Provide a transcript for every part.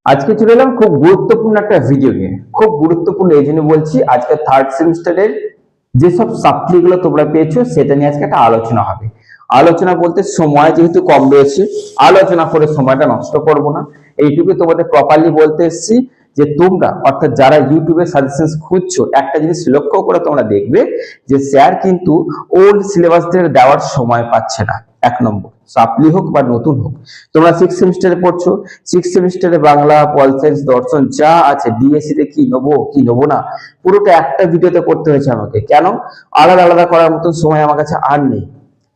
আজকে চলে এলাম খুব গুরুত্বপূর্ণ একটা ভিডিও নিয়ে। খুব গুরুত্বপূর্ণ এই জন্য বলছি, আজকে থার্ড সেমিস্টারের যেসব সাপ্লি গুলো তোমরা পেয়েছো সেটা নিয়ে আজকে একটা আলোচনা হবে। আলোচনা বলতে সময় যেহেতু কম রয়েছে, আলোচনা করে সময়টা নষ্ট করব না, এইটুকু তোমাদের প্রপারলি বলতে এসেছি যে তোমরা অর্থাৎ যারা ইউটিউবে সাজেশন খুঁজছো, একটা জিনিস লক্ষ্য করে তোমরা দেখবে যে স্যার কিন্তু ওল্ড সিলেবাসদের দেওয়ার সময় পাচ্ছে না। এক নম্বর, সাপ্লি হোক বা নতুন হোক, তোমরা সিক্স সেমিস্টারে পড়ছো, সিক্স সেমিস্টারে বাংলা, পল সায়েন্স, দর্শন যা আছে, ডিএসসি তে কি নেবো কি নেবো না, পুরোটা একটা ভিডিওতে করতে হয়েছে আমাকে। কেন? আলাদা আলাদা করার মতন সময় আমার কাছে আর নেই।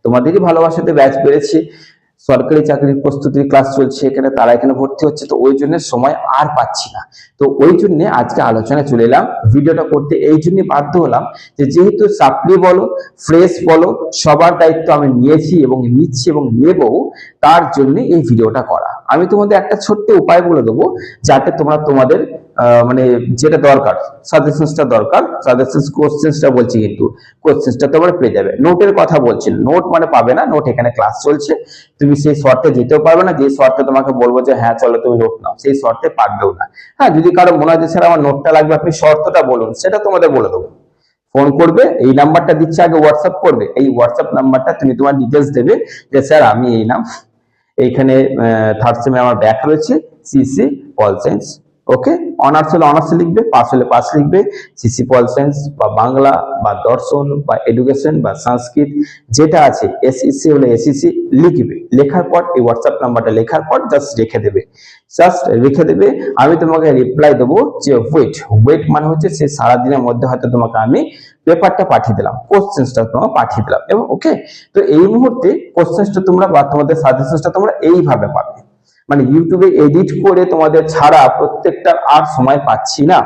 তোমাদেরই ভালোবাসাতে ব্যাচ বেড়েছে, সরকারি চাকরির প্রস্তুতির ক্লাস চলছে, এখানে তারা এখানে ভর্তি হচ্ছে, তো ওই জন্য সময় আর পাচ্ছি না। তো ওই জন্য আজকে আলোচনা চলে এলাম, ভিডিওটা করতে এই জন্য বাধ্য হলাম যে যেহেতু সাপ্লি বলো, ফ্রেশ বলো, সবার দায়িত্ব আমি নিয়েছি এবং নিচ্ছি এবং নেবো, তার জন্য এই ভিডিওটা করা। আমি তোমাদের একটা ছোট্ট উপায় বলে দেবো যাতে তোমরা তোমাদের মানে যেটা দরকার, সাজেশনসটা দরকার, সাজেশনস কোশ্চেন্সটা বলছি, কিন্তু কোশ্চেন্সটা তোমরা পেয়ে যাবে। নোটের কথা বলছি, নোট মানে পাবে না, নোট এখানে ক্লাস চলছে, তুমি সেই শর্তে যেতেও পারবে না, যে শর্তে তোমাকে বলবো যে হ্যাঁ চলো তুমি নোট নাও, সেই শর্তে পারবেও না। হ্যাঁ, যদি কারো মনে হয় যে স্যার আমার নোটটা লাগবে, আপনি শর্তটা বলুন, সেটা তোমাদের বলে দেবো। ফোন করবে, এই নাম্বারটা দিচ্ছে, আগে হোয়াটসঅ্যাপ করবে, এই হোয়াটসঅ্যাপ নাম্বারটা তুমি তোমার ডিটেলস দেবে যে স্যার আমি এই নাম, এইখানে থার্ড সেমে আমার ব্যাক রয়েছে, সিসি পল সায়েন্স। ওকে, অনার্স হলে অনার্স লিখবে, পাস হলে পাস লিখবে, সিসি পল সায়েন্স বা বাংলা বা দর্শন বা এডুকেশন বা সংস্কৃত যেটা আছে, এসইসি হলে এসইসি লিখবে। লেখার পর এই হোয়াটসঅ্যাপ নাম্বারটা লেখার পর জাস্ট রেখে দেবে, জাস্ট রেখে দেবে। আমি তোমাকে রিপ্লাই দেবো যে ওয়েট। ওয়েট মানে হচ্ছে সে সারাদিনের মধ্যে হয়তো তোমাকে আমি পেপারটা পাঠিয়ে দিলাম, কোশ্চেন্সটা তোমাকে পাঠিয়ে দিলাম, এবং ওকে। তো এই মুহূর্তে কোশ্চেন্সটা তোমরা বা তোমাদের সাজেশনসটা তোমরা এইভাবে পাবে। মানে ইউটিউবে এডিট করে তোমাদের ছাড়া প্রত্যেকটা আর সময় পাচ্ছি না।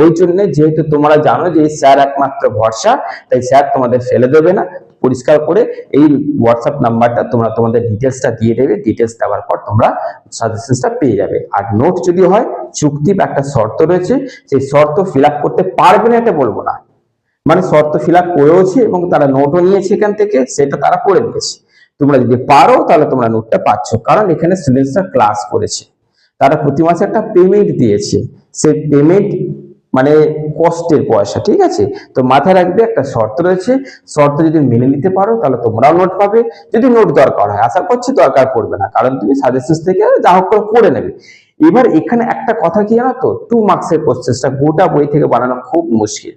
ওই জন্য যেহেতু তোমরা জানো যে স্যার একমাত্র ভরসা, তাই স্যার তোমাদের ফেলে দেবে না। পরিষ্কার করে এই হোয়াটসঅ্যাপ নাম্বারটা তোমরা তোমাদের ডিটেলসটা দিয়ে দেবে, ডিটেলস দেওয়ার পর তোমরা সাজেশনসটা পেয়ে যাবে। আর নোট যদি হয়, চুক্তি বা একটা শর্ত রয়েছে, সেই শর্ত ফিল আপ করতে পারবে না এটা বলবো না, মানে শর্ত ফিল আপ করেওছে এবং তারা নোটও নিয়েছে এখান থেকে, সেটা তারা করে নিয়েছে। তোমরা যদি পারো তাহলে তোমরা নোটটা পাচ্ছ, কারণ এখানে স্টুডেন্টসরা ক্লাস করেছে, তারা প্রতি মাসে একটা পেমেন্ট দিয়েছে, সেই পেমেন্ট মানে কষ্টের পয়সা, ঠিক আছে? তো মাথায় রাখবে একটা শর্ত রয়েছে, শর্ত যদি মেনে নিতে পারো তাহলে তোমরাও নোট পাবে। যদি নোট দরকার হয়, আশা করছি দরকার পড়বে না, কারণ তুমি সাজেশন থেকে যা হোক করে পড়ে নেবে। এবার এখানে একটা কথা কি জানো তো, 2 মার্কসের কোশ্চেনটা গোটা বই থেকে বানানো খুব মুশকিল,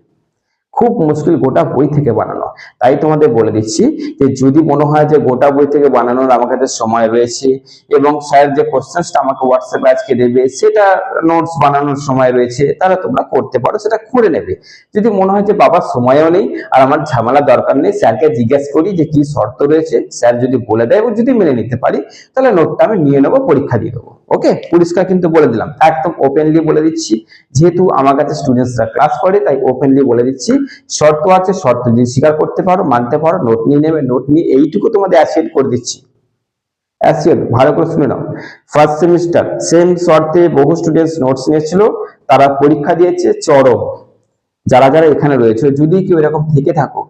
খুব মুশকিল গোটা বই থেকে বানানো। তাই তোমাদের বলে দিচ্ছি যে যদি মনে হয় যে গোটা বই থেকে বানানোর আমার কাছে সময় রয়েছে এবং স্যার যে কোশ্চেনটা আমাকে হোয়াটসঅ্যাপে আজকে দেবে সেটা নোটস বানানোর সময় রয়েছে, তাহলে তোমরা করতে পারো, সেটা করে নেবে। যদি মনে হয় যে বাবা সময়ও নেই আর আমার ঝামেলা দরকার নেই, স্যারকে জিজ্ঞেস করি যে কি শর্ত রয়েছে, স্যার যদি বলে দেয় এবং যদি মেনে নিতে পারি, তাহলে নোটটা আমি নিয়ে নেবো, পরীক্ষা দিয়ে দেবো। ওকে, পরিষ্কার কিন্তু বলে দিলাম, একদম ওপেনলি বলে দিচ্ছি। যেহেতু আমার কাছে স্টুডেন্টসরা ক্লাস করে, তাই ওপেনলি বলে দিচ্ছি। শর্ত আছে, শর্ত যদি স্বীকার করতে পারো, মানতে পারো, নোট নিয়ে নেবে, নোট নিয়ে এইটুকু তোমাদের অ্যাসিওর করে দিচ্ছি। অ্যাসিওর, ভালো করে শুনে নাও। ফার্স্ট সেমিস্টার সেম শর্তে বহু স্টুডেন্টস নোটস নিয়েছিল, তারা পরীক্ষা দিয়েছে চরম। যারা যারা এখানে রয়েছে, যদি কেউ এরকম থেকে থাকো,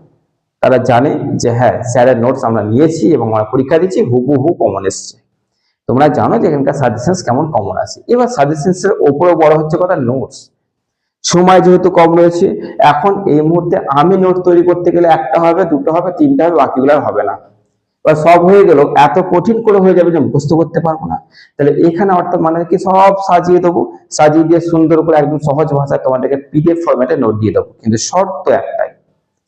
তারা জানে যে হ্যাঁ স্যারের নোটস আমরা নিয়েছি এবং আমরা পরীক্ষা দিচ্ছি, হুবহু কমন এসছে। তোমরা জানো যে এখানকার সাজেশনস কেমন কমন আছে। এবার সাজেশনস এর উপরে বড় হচ্ছে কথা নোটস। সময় যেহেতু কম রয়েছে, এখন এই মুহূর্তে আমি নোট তৈরি করতে গেলে একটা হবে, দুটো হবে, তিনটা হবে, বাকিগুলো হবে না। বা সব হয়ে গেল, এত কঠিন করে হয়ে যাবে যে মুখস্থ করতে পারবো না। তাহলে এখানে অর্থাৎ মানে কি, সব সাজিয়ে দেবো, সাজিয়ে দিয়ে সুন্দর করে একদম সহজ ভাষায় তোমাদেরকে পিডিএফ ফরম্যাটে নোট দিয়ে দেবো, কিন্তু শর্ত একটাই,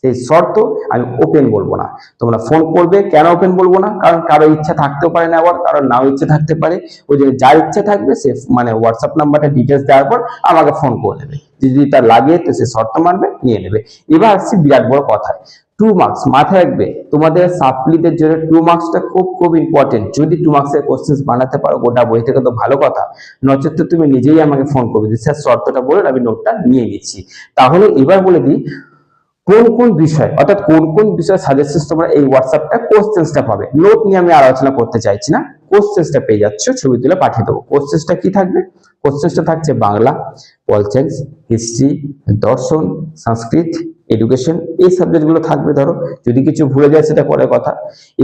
সেই শর্ত আমি ওপেন বলবো না। তোমরা ফোন করবে, কেন ওপেন বলবো না? কারণ কারো ইচ্ছা থাকতেও পারে না, আবার কারো নাও ইচ্ছা থাকতে পারে। ওই যে যার ইচ্ছা থাকবে সে মানে হোয়াটসঅ্যাপ নাম্বারটা ডিটেলস দেওয়ার পর আমাকে ফোন করে নেবে, যদি তার লাগে তো সে শর্ত মানবে, নিয়ে নেবে। এবার আসছি বিরাট বড় কথায়, 2 মার্কস। মাথায় রাখবে তোমাদের সাপ্লিদের জন্য 2 মার্কসটা খুব খুব ইম্পর্টেন্ট। যদি 2 মার্কসের কোশ্চেন বানাতে পারো গোটা বই থেকে তো ভালো কথা, নচেত তুমি নিজেই আমাকে ফোন করবে যে স্যার শর্তটা বলুন, আমি নোটটা নিয়ে নিচ্ছি। তাহলে এবার বলে দিই কোন কোন বিষয়, অর্থাৎ কোন কোন বিষয় সাজেশন তোমরা এই হোয়াটসঅ্যাপটা কোশ্চেন্সটা পাবে। নোট নিয়ে আমি আলোচনা করতে চাইছি না, কোশ্চেন্সটা পেয়ে যাচ্ছ, ছবি তুলে পাঠিয়ে দেবো। কোশ্চেন্সটা কি থাকবে? কোশ্চেন্সটা থাকছে বাংলা, পল সায়েন্স, হিস্ট্রি, দর্শন, সংস্কৃত, এডুকেশন, এই সাবজেক্টগুলো থাকবে। ধরো যদি কিছু ভুলে যায় সেটা পরের কথা।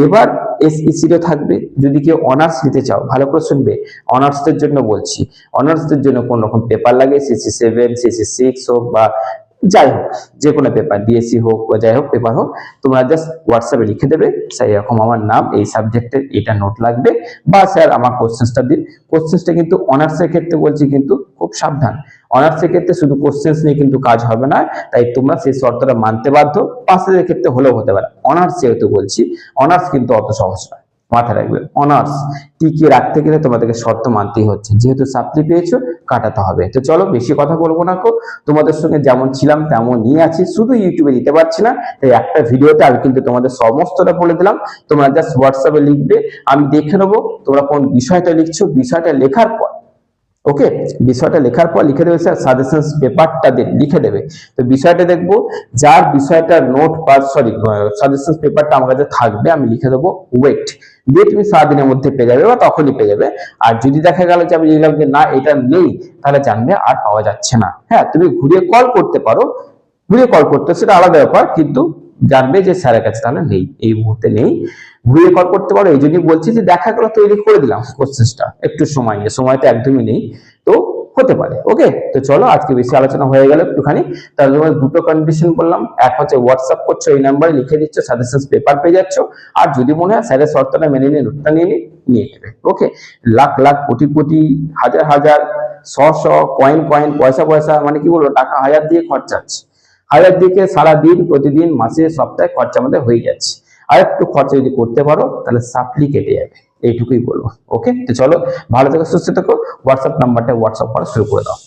এবার এসইসিও থাকবে, যদি কেউ অনার্স নিতে চাও ভালো করে শুনবে, অনার্সদের জন্য বলছি, অনার্সদের জন্য কোন রকম পেপার লাগে, CC7 CC6 হোক বা যাই হোক, যে কোনো পেপার, ডিএসসি হোক বা যাই হোক পেপার হোক, তোমরা জাস্ট হোয়াটসঅ্যাপে লিখে দেবে স্যার এরকম আমার নাম, এই সাবজেক্টের এটা নোট লাগবে, বা স্যার আমার কোশ্চেন্সটা দিন। কোশ্চেন্সটা কিন্তু অনার্সের ক্ষেত্রে বলছি কিন্তু খুব সাবধান, অনার্সের ক্ষেত্রে শুধু কোশ্চেন্স নিয়ে কিন্তু কাজ হবে না, তাই তোমরা সেই শর্তটা মানতে বাধ্য। পাসের ক্ষেত্রে হলেও হতে পারে, অনার্স যেহেতু বলছি, অনার্স কিন্তু অত সহজ নয়, মাথায় রাখবে। অনার্স টিকিয়ে রাখতে গেলে তোমাদেরকে শর্ত মানতেই হচ্ছে, যেহেতু সাপ্লি পেয়েছো কাটাতে হবে। তো চলো বেশি কথা বলবো না, তোমাদের সঙ্গে যেমন ছিলাম তেমনই আছি, শুধু ইউটিউবে দিতে পারছি না, তাই একটা ভিডিওতে আমি কিন্তু তোমাদের সমস্তটা বলে দিলাম। তোমরা জাস্ট হোয়াটসঅ্যাপে লিখবে, আমি দেখে নেবো তোমরা কোন বিষয়টা লিখছো। বিষয়টা লেখার পর ওকে, বিষয়টা লেখার পর লিখে দেবে স্যার সাজেশনস পেপারটা লিখে দেবে। তো বিষয়টা দেখবো, যার বিষয়টা নোট বা সাজেশনস পেপারটা আমার কাছে থাকবে, আমি লিখে দেবো ওয়েট, দিয়ে তুমি 7 দিনের মধ্যে পেয়ে যাবে বা তখনই পেয়ে যাবে। আর যদি দেখা গেল যে আমি লিখলাম যে না এটা নেই, তাহলে জানবে আর পাওয়া যাচ্ছে না। হ্যাঁ, তুমি ঘুরিয়ে কল করতে পারো, ঘুরিয়ে কল করতে সেটা আলাদা ব্যাপার, কিন্তু জানবে যে স্যারের কাছে তাহলে নেই, এই মুহূর্তে নেই। ঘুরিয়ে কল করতে পারো, এই জন্যই বলছি যে দেখা গেল তৈরি করে দিলাম কোশ্চেনটা, একটু সময় নিয়ে, সময় তো একদমই নেই, তো হতে পারে। ওকে, তো চলো আজকে বেশি আলোচনা হয়ে গেল একটুখানি। তাহলে তোমার দুটো কন্ডিশন বললাম, এক হচ্ছে হোয়াটসঅ্যাপ করছো, এই নাম্বারে লিখে দিচ্ছ, সাজেশনস পেপার পেয়ে যাচ্ছ, আর যদি মনে হয় স্যারের শর্তটা মেনে নিয়ে নোটটা নিয়ে নেবে। ওকে, লাখ লাখ কোটি কোটি হাজার হাজার শ কয়েন পয়সা মানে কি বলবো, টাকা হাজার দিয়ে খরচা আছে, হাজার দিকে সারাদিন প্রতিদিন মাসে সপ্তাহে খরচা আমাদের হয়ে যাচ্ছে, আর একটু খরচা যদি করতে পারো তাহলে সাপ্লি কেটে যাবে, এইটুকুই বলবো। ওকে, তো চলো ভালো থেকো, সুস্থ থেকো, হোয়াটসঅ্যাপ নাম্বারটা হোয়াটসঅ্যাপ করা শুরু করে দাও।